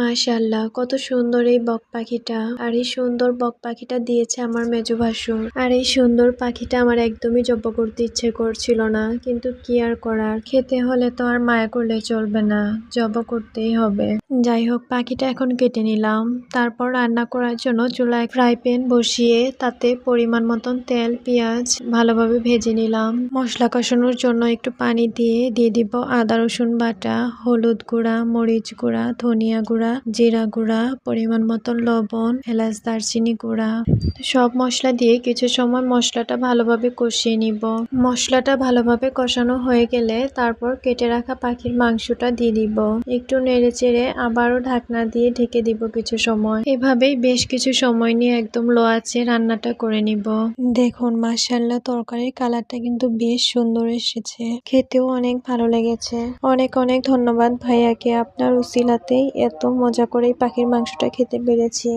মাশাআল্লাহ, কত সুন্দর এই বক পাখিটা। আর এই সুন্দর বক পাখিটা দিয়েছে আমার মেজো ভাসুর। আর এই সুন্দর পাখিটা আমার একদমই জব্দ করতে ইচ্ছে করছিল না, কিন্তু কি আর করার, খেতে হলে তো আর মায়া করলে চলবে না, জব্দ করতেই হবে। যাই হোক, পাখিটা এখন কেটে নিলাম। তারপর রান্না করার জন্য চুলায় ফ্রাই প্যান বসিয়ে তাতে পরিমাণ মতন তেল, পেঁয়াজ ভালোভাবে ভেজে নিলাম। মশলা কষানোর জন্য একটু পানি দিয়ে দিব আদা রসুন বাটা, হলুদ গুঁড়া, মরিচ গুঁড়া, ধনিয়া গুঁড়া, জিরা গুঁড়া, পরিমাণ মতন লবণ, এলাচ, দারচিনি গুঁড়া। সব মশলা দিয়ে কিছু সময় মশলাটা ভালোভাবে কষিয়ে নিব। মশলাটা ভালোভাবে কষানো হয়ে গেলে তারপর কেটে রাখা পাখির মাংসটা দিয়ে দিব। একটু নেড়ে চেড়ে আবারও ঢাকনা দিয়ে ঢেকে দিব কিছু সময়। এভাবেই বেশ কিছু সময় নিয়ে একদম লো আঁচে রান্নাটা করে নিব। দেখুন, মাশাআল্লাহ, তরকারির কালারটা কিন্তু বেশ সুন্দর এসেছে, খেতেও অনেক ভালো লেগেছে। অনেক অনেক ধন্যবাদ ভাইয়াকে, আপনার উসিলাতেই এত মজা করে পাখির মাংসটা খেতে পেরেছি।